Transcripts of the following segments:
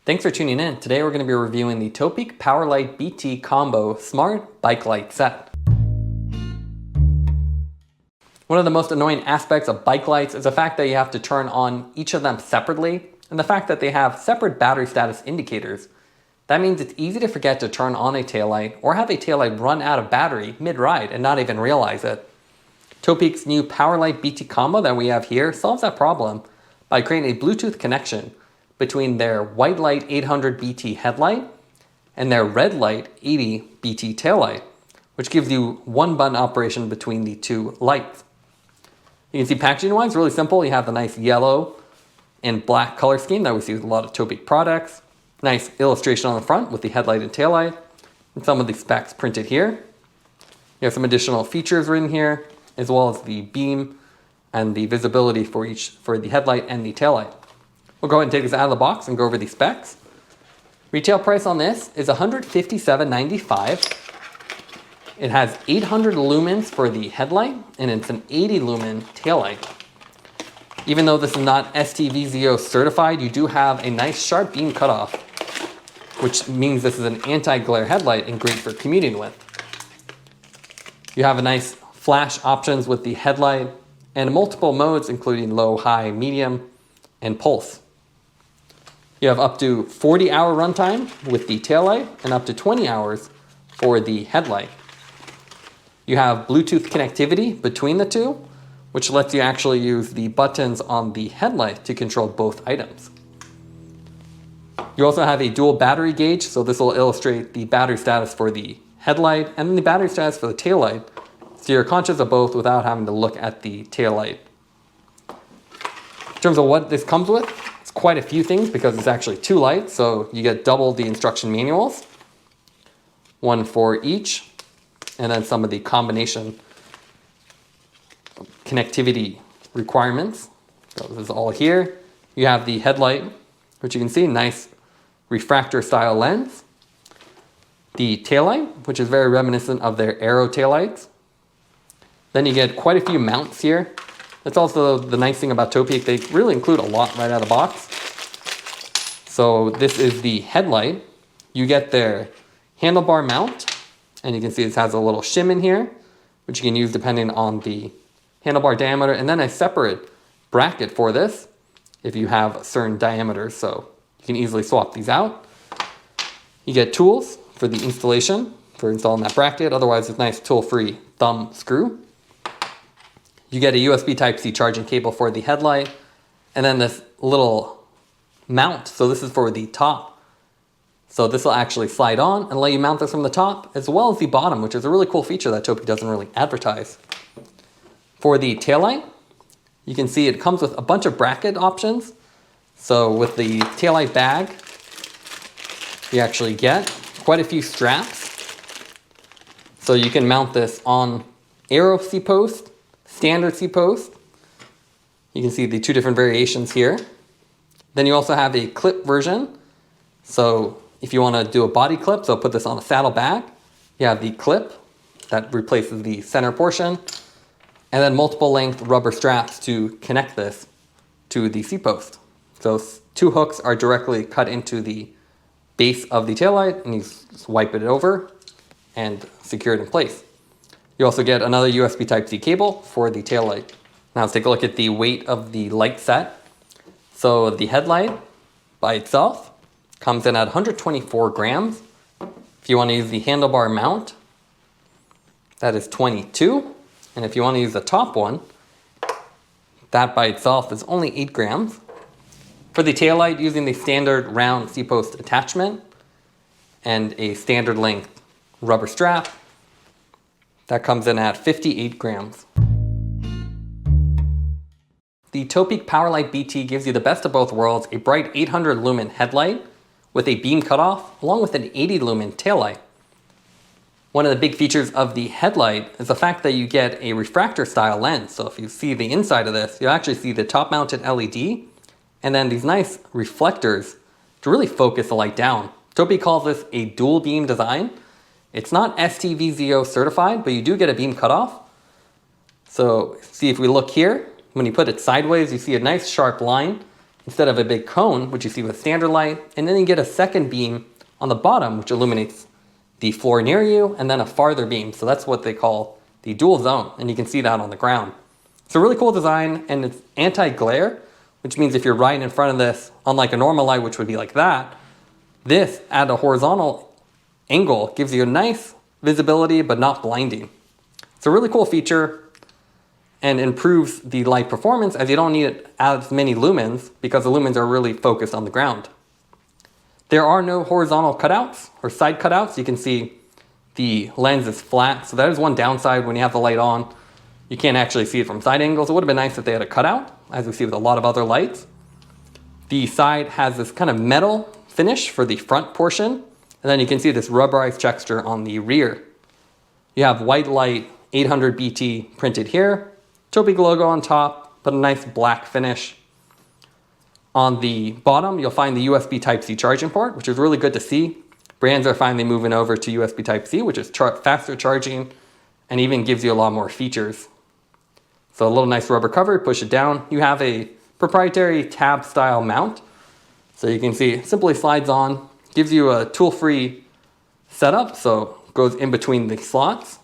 Thanks for tuning in. Today we're going to be reviewing the Topeak PowerLite BT Combo Smart Bike Light Set. One of the most annoying aspects of bike lights is the fact that you have to turn on each of them separately, and the fact that they have separate battery status indicators. That means it's easy to forget to turn on a taillight or have a taillight run out of battery mid-ride and not even realize it. Topeak's new PowerLite BT Combo that we have here solves that problem by creating a Bluetooth connection between their WhiteLite 800BT headlight and their RedLite 80BT taillight, which gives you one button operation between the two lights. You can see packaging wise, really simple. You have the nice yellow and black color scheme that we see with a lot of Topeak products. Nice illustration on the front with the headlight and taillight, and some of the specs printed here. You have some additional features written here, as well as the beam and the visibility for the headlight and the taillight. We'll go ahead and take this out of the box and go over the specs. Retail price on this is $157.95. It has 800 lumens for the headlight, and it's an 80 lumen taillight. Even though this is not StVZO certified, you do have a nice sharp beam cutoff, which means this is an anti-glare headlight and great for commuting with. You have a nice flash options with the headlight and multiple modes including low, high, medium, and pulse. You have up to 40-hour runtime with the taillight and up to 20 hours for the headlight. You have Bluetooth connectivity between the two, which lets you actually use the buttons on the headlight to control both items. You also have a dual battery gauge, so this will illustrate the battery status for the headlight and then the battery status for the taillight, so you're conscious of both without having to look at the taillight. In terms of what this comes with, it's quite a few things because it's actually two lights, so you get double the instruction manuals, one for each, and then some of the combination connectivity requirements. So this is all here. You have the headlight, which you can see, nice refractor style lens. The taillight, which is very reminiscent of their Aero taillights. Then you get quite a few mounts here. That's also the nice thing about Topeak. They really include a lot right out of the box. So this is the headlight. You get their handlebar mount, and you can see this has a little shim in here, which you can use depending on the handlebar diameter, and then a separate bracket for this if you have certain diameters, so you can easily swap these out. You get tools for the installation, for installing that bracket, otherwise it's a nice tool-free thumb screw. You get a USB Type-C charging cable for the headlight, and then this little mount, so this is for the top. So this will actually slide on and let you mount this from the top, as well as the bottom, which is a really cool feature that Topeak doesn't really advertise. For the taillight, you can see it comes with a bunch of bracket options. So with the taillight bag, you actually get quite a few straps. So you can mount this on Aero C-post, standard C-post. You can see the two different variations here. Then you also have a clip version. So if you want to do a body clip, so put this on a saddle bag, you have the clip that replaces the center portion, and then multiple length rubber straps to connect this to the C-post. So two hooks are directly cut into the base of the taillight, and you just wipe it over and secure it in place. You also get another USB Type-C cable for the taillight. Now let's take a look at the weight of the light set. So the headlight by itself comes in at 124 grams. If you want to use the handlebar mount, that is 22. And if you want to use the top one, that by itself is only 8 grams. For the taillight, using the standard round C-post attachment and a standard length rubber strap, that comes in at 58 grams. The Topeak PowerLite BT gives you the best of both worlds, a bright 800 lumen headlight with a beam cutoff, along with an 80 lumen taillight. One of the big features of the headlight is the fact that you get a refractor style lens. So if you see the inside of this, you'll actually see the top mounted LED and then these nice reflectors to really focus the light down. Topeak calls this a dual beam design. It's not StVZO certified, but you do get a beam cutoff. So see if we look here, when you put it sideways, you see a nice sharp line instead of a big cone, which you see with standard light, and then you get a second beam on the bottom, which illuminates the floor near you, and then a farther beam. So that's what they call the dual zone, and you can see that on the ground. It's a really cool design, and it's anti-glare, which means if you're right in front of this, unlike a normal light, which would be like that, this at a horizontal angle gives you a nice visibility, but not blinding. It's a really cool feature and improves the light performance as you don't need as many lumens because the lumens are really focused on the ground. There are no horizontal cutouts or side cutouts. You can see the lens is flat, so that is one downside when you have the light on. You can't actually see it from side angles. It would have been nice if they had a cutout, as we see with a lot of other lights. The side has this kind of metal finish for the front portion, and then you can see this rubberized texture on the rear. You have WhiteLite 800BT printed here, Topeak logo on top, but a nice black finish. On the bottom, you'll find the USB Type-C charging port, which is really good to see. Brands are finally moving over to USB Type-C, which is faster charging and even gives you a lot more features. So a little nice rubber cover, push it down. You have a proprietary tab style mount. So you can see it simply slides on, gives you a tool-free setup, so it goes in between the slots.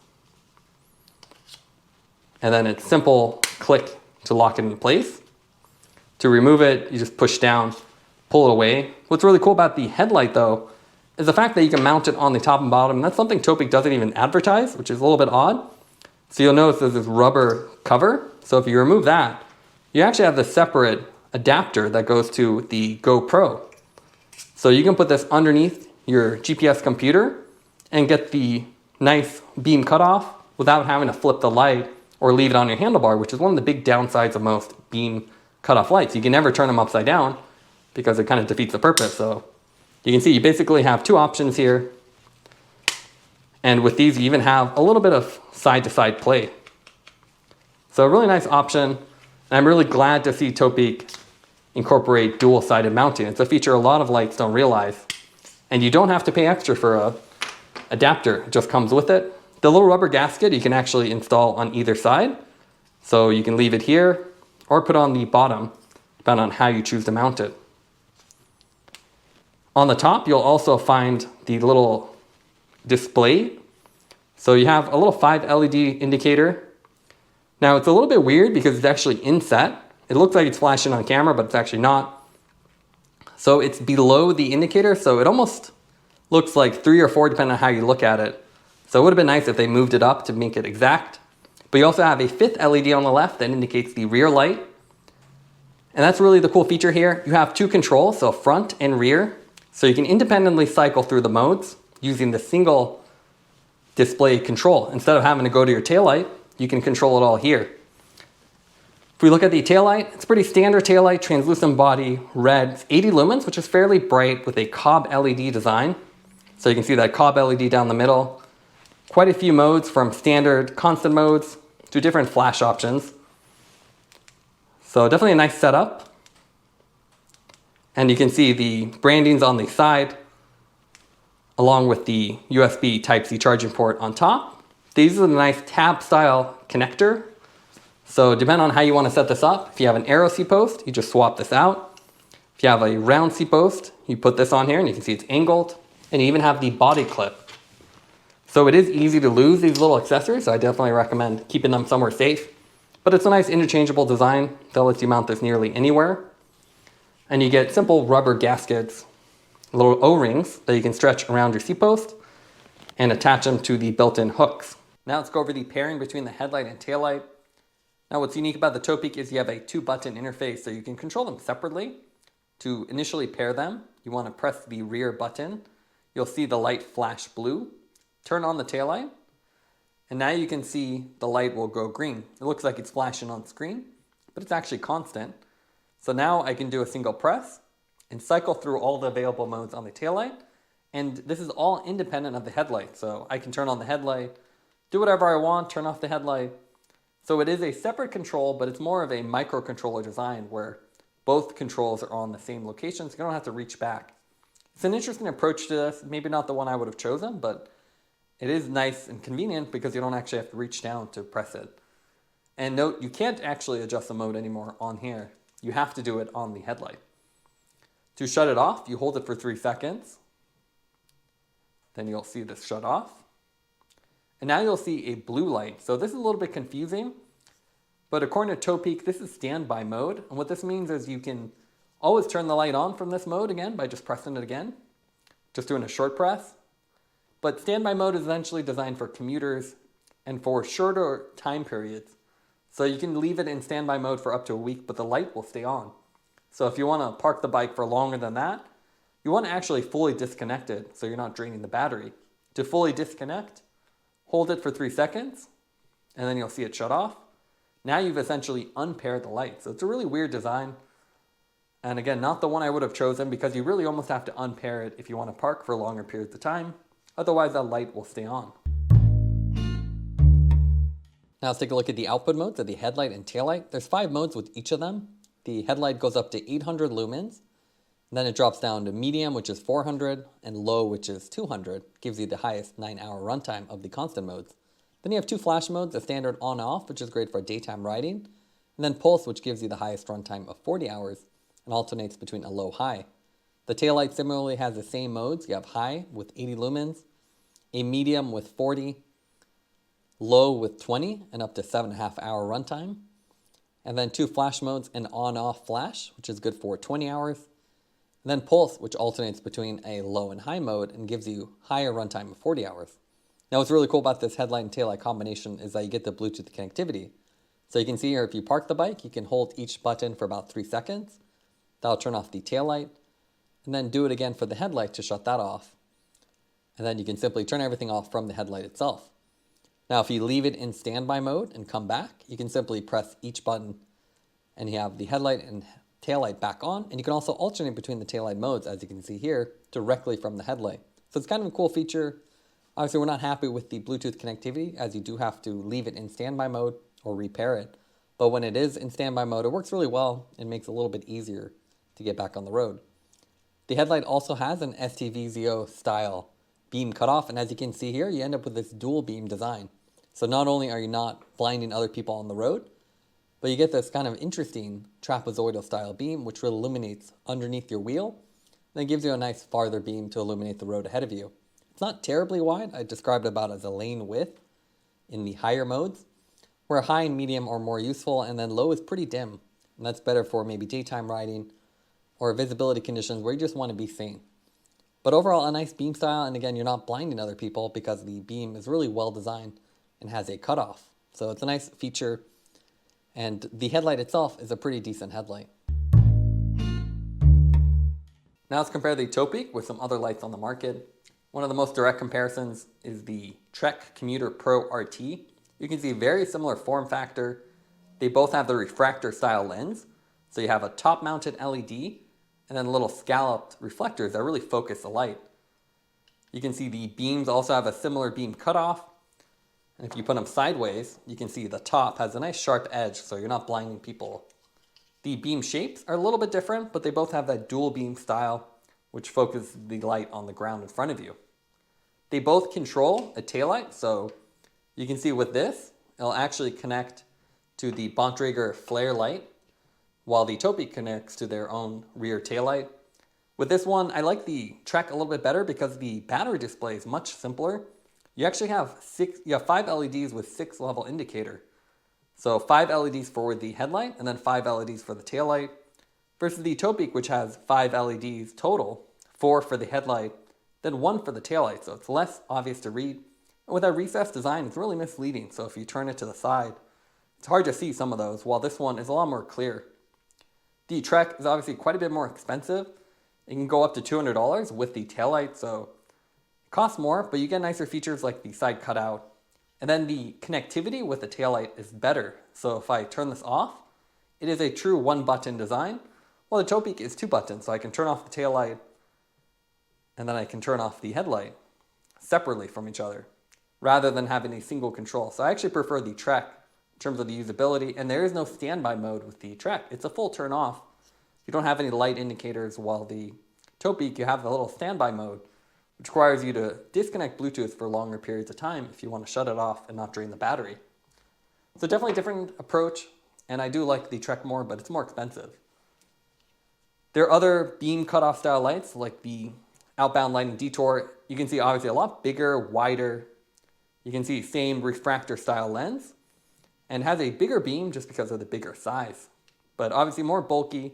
And then it's simple click to lock it in place. To remove it, you just push down, pull it away. What's really cool about the headlight though, is the fact that you can mount it on the top and bottom. And that's something Topeak doesn't even advertise, which is a little bit odd. So you'll notice there's this rubber cover. So if you remove that, you actually have the separate adapter that goes to the GoPro. So you can put this underneath your GPS computer and get the nice beam cutoff without having to flip the light or leave it on your handlebar, which is one of the big downsides of most beam cutoff lights. You can never turn them upside down because it kind of defeats the purpose. So you can see you basically have two options here. And with these, you even have a little bit of side-to-side play. So a really nice option. And I'm really glad to see Topeak incorporate dual-sided mounting. It's a feature a lot of lights don't realize. And you don't have to pay extra for a adapter. It just comes with it. The little rubber gasket you can actually install on either side. So you can leave it here or put on the bottom, depending on how you choose to mount it. On the top, you'll also find the little display. So you have a little 5 LED indicator. Now it's a little bit weird because it's actually inset. It looks like it's flashing on camera, but it's actually not. So it's below the indicator, so it almost looks like 3 or 4 depending on how you look at it. So it would have been nice if they moved it up to make it exact. But you also have a 5th LED on the left that indicates the rear light. And that's really the cool feature here. You have 2 controls, so front and rear. So you can independently cycle through the modes using the single display control. Instead of having to go to your taillight, you can control it all here. If we look at the taillight, it's pretty standard taillight, translucent body, red. It's 80 lumens, which is fairly bright with a cob LED design. So you can see that cob LED down the middle. Quite a few modes from standard constant modes to different flash options. So definitely a nice setup. And you can see the brandings on the side along with the USB Type-C charging port on top. These are the nice tab style connector. So depending on how you want to set this up, if you have an arrow C-post, you just swap this out. If you have a round C-post, you put this on here and you can see it's angled. And you even have the body clip. So it is easy to lose these little accessories, so I definitely recommend keeping them somewhere safe. But it's a nice interchangeable design that lets you mount this nearly anywhere. And you get simple rubber gaskets, little O-rings that you can stretch around your C-post and attach them to the built-in hooks. Now let's go over the pairing between the headlight and taillight. Now what's unique about the Topeak is you have a 2-button interface, so you can control them separately. To initially pair them, you want to press the rear button. You'll see the light flash blue. Turn on the taillight, and now you can see the light will go green. It looks like it's flashing on screen, but it's actually constant. So now I can do a single press and cycle through all the available modes on the taillight, and this is all independent of the headlight. So I can turn on the headlight, do whatever I want, turn off the headlight. So it is a separate control, but it's more of a microcontroller design where both controls are on the same location, so you don't have to reach back. It's an interesting approach to this, maybe not the one I would have chosen, but it is nice and convenient because you don't actually have to reach down to press it. And note, you can't actually adjust the mode anymore on here. You have to do it on the headlight. To shut it off, you hold it for 3 seconds. Then you'll see this shut off. And now you'll see a blue light. So this is a little bit confusing, but according to Topeak, this is standby mode. And what this means is you can always turn the light on from this mode again by just pressing it again, just doing a short press. But standby mode is essentially designed for commuters and for shorter time periods. So you can leave it in standby mode for up to a week, but the light will stay on. So if you want to park the bike for longer than that, you want to actually fully disconnect it so you're not draining the battery. To fully disconnect, hold it for 3 seconds, and then you'll see it shut off. Now you've essentially unpaired the light. So it's a really weird design. And again, not the one I would have chosen because you really almost have to unpair it if you want to park for longer periods of time. Otherwise, that light will stay on. Now let's take a look at the output modes of the headlight and taillight. There's 5 modes with each of them. The headlight goes up to 800 lumens. Then it drops down to medium, which is 400, and low, which is 200. Gives you the highest 9-hour runtime of the constant modes. Then you have 2 flash modes, a standard on-off, which is great for daytime riding, and then pulse, which gives you the highest runtime of 40 hours and alternates between a low-high. The taillight similarly has the same modes. You have high with 80 lumens, a medium with 40, low with 20, and up to 7.5-hour runtime. And then 2 flash modes, an on-off flash, which is good for 20 hours. And then pulse, which alternates between a low and high mode and gives you higher runtime of 40 hours. Now what's really cool about this headlight and taillight combination is that you get the Bluetooth connectivity. So you can see here, if you park the bike, you can hold each button for about 3 seconds. That'll turn off the taillight. And then do it again for the headlight to shut that off. And then you can simply turn everything off from the headlight itself. Now if you leave it in standby mode and come back, you can simply press each button and you have the headlight and taillight back on, and you can also alternate between the taillight modes, as you can see here, directly from the headlight. So it's kind of a cool feature. Obviously, we're not happy with the Bluetooth connectivity, as you do have to leave it in standby mode or repair it. But when it is in standby mode, it works really well and makes it a little bit easier to get back on the road. The headlight also has an StVZO style beam cutoff, and as you can see here, you end up with this dual beam design. So not only are you not blinding other people on the road, but you get this kind of interesting trapezoidal style beam, which really illuminates underneath your wheel. Then gives you a nice farther beam to illuminate the road ahead of you. It's not terribly wide. I described it about as a lane width in the higher modes, where high and medium are more useful, and then low is pretty dim. And that's better for maybe daytime riding or visibility conditions where you just want to be seen. But overall, a nice beam style, and again, you're not blinding other people because the beam is really well designed and has a cutoff. So it's a nice feature. And the headlight itself is a pretty decent headlight. Now let's compare the Topeak with some other lights on the market. One of the most direct comparisons is the Trek Commuter Pro RT. You can see very similar form factor. They both have the refractor style lens. So you have a top mounted LED and then little scalloped reflectors that really focus the light. You can see the beams also have a similar beam cutoff. And if you put them sideways, you can see the top has a nice sharp edge, so you're not blinding people. The beam shapes are a little bit different, but they both have that dual beam style, which focuses the light on the ground in front of you. They both control a taillight, so you can see with this, it'll actually connect to the Bontrager flare light, while the Topeak connects to their own rear taillight. With this one, I like the Trek a little bit better because the battery display is much simpler. You actually have 5 LEDs with 6 level indicator. So 5 LEDs for the headlight and then 5 LEDs for the taillight versus the Topeak, which has 5 LEDs total, 4 for the headlight, then 1 for the taillight. So it's less obvious to read. And with that recessed design, it's really misleading. So if you turn it to the side, it's hard to see some of those, while this one is a lot more clear. The Trek is obviously quite a bit more expensive. It can go up to $200 with the taillight, so costs more, but you get nicer features like the side cutout. And then the connectivity with the taillight is better. So if I turn this off, it is a true 1-button design. Well, the Topeak is 2 buttons, so I can turn off the taillight and then I can turn off the headlight separately from each other rather than having a single control. So I actually prefer the Trek in terms of the usability, and there is no standby mode with the Trek. It's a full turn off. You don't have any light indicators, while the Topeak, you have the little standby mode, which requires you to disconnect Bluetooth for longer periods of time if you want to shut it off and not drain the battery. So definitely a different approach, and I do like the Trek more, but it's more expensive. There are other beam cutoff style lights like the Outbound light and Detour. You can see obviously a lot bigger, wider. You can see same refractor style lens and has a bigger beam just because of the bigger size, but obviously more bulky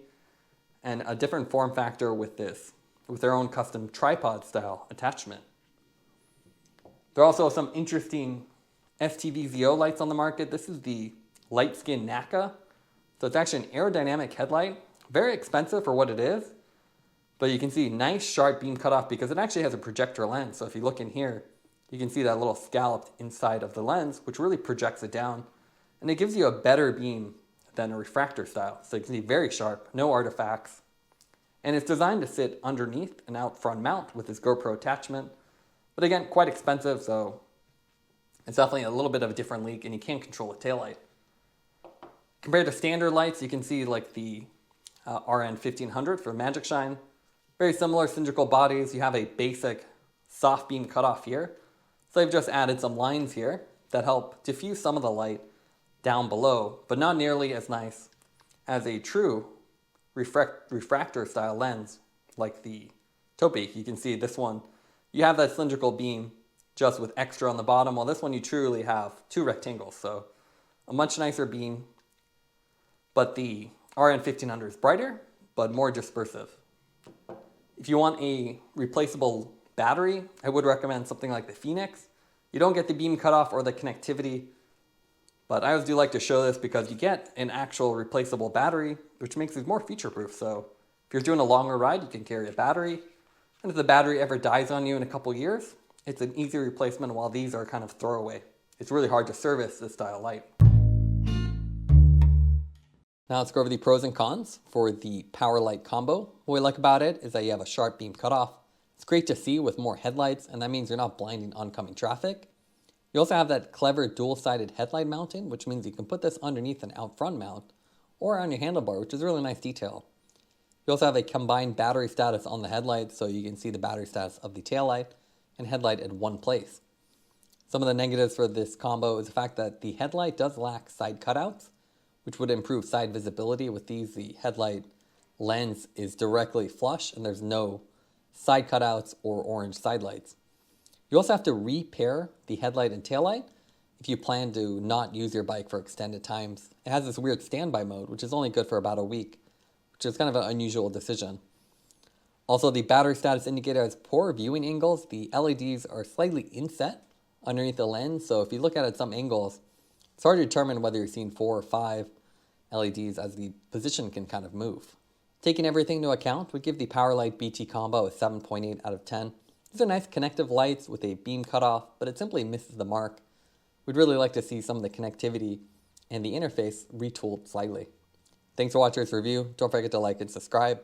and a different form factor with their own custom tripod style attachment. There are also some interesting StVZO lights on the market. This is the Light Skin NACA. So it's actually an aerodynamic headlight, very expensive for what it is, but you can see nice sharp beam cutoff because it actually has a projector lens. So if you look in here, you can see that little scalloped inside of the lens, which really projects it down, and it gives you a better beam than a refractor style. So you can see very sharp, no artifacts, and it's designed to sit underneath an out front mount with this GoPro attachment, but again, quite expensive, so it's definitely a little bit of a different league, and you can't control a taillight. Compared to standard lights, you can see like the RN1500 for Magicshine. Very similar cylindrical bodies. You have a basic soft beam cutoff here. So they've just added some lines here that help diffuse some of the light down below, but not nearly as nice as a true refractor style lens like the Topeak. You can see this one, you have that cylindrical beam just with extra on the bottom, while this one you truly have two rectangles. So a much nicer beam. But the RN1500 is brighter, but more dispersive. If you want a replaceable battery, I would recommend something like the Phoenix. You don't get the beam cutoff or the connectivity, but I always do like to show this because you get an actual replaceable battery, which makes it more feature-proof. So if you're doing a longer ride, you can carry a battery. And if the battery ever dies on you in a couple years, it's an easy replacement, while these are kind of throwaway. It's really hard to service this style light. Now let's go over the pros and cons for the PowerLite Combo. What we like about it is that you have a sharp beam cutoff. It's great to see with more headlights, and that means you're not blinding oncoming traffic. You also have that clever dual-sided headlight mounting, which means you can put this underneath an out front mount or on your handlebar, which is a really nice detail. You also have a combined battery status on the headlight, so you can see the battery status of the taillight and headlight in one place. Some of the negatives for this combo is the fact that the headlight does lack side cutouts, which would improve side visibility. With these, the headlight lens is directly flush and there's no side cutouts or orange side lights. You also have to repair the headlight and taillight if you plan to not use your bike for extended times. It has this weird standby mode, which is only good for about a week, which is kind of an unusual decision. Also, the battery status indicator has poor viewing angles. The LEDs are slightly inset underneath the lens, so if you look at it at some angles, it's hard to determine whether you're seeing 4 or 5 LEDs as the position can kind of move. Taking everything into account, we give the PowerLite BT Combo a 7.8 out of 10. These are nice connective lights with a beam cutoff, but it simply misses the mark. We'd really like to see some of the connectivity and the interface retooled slightly. Thanks for watching this review. Don't forget to like and subscribe.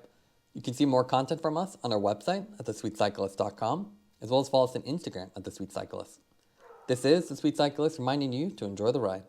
You can see more content from us on our website at thesweetcyclist.com, as well as follow us on Instagram at thesweetcyclist. This is The Sweet Cyclist reminding you to enjoy the ride.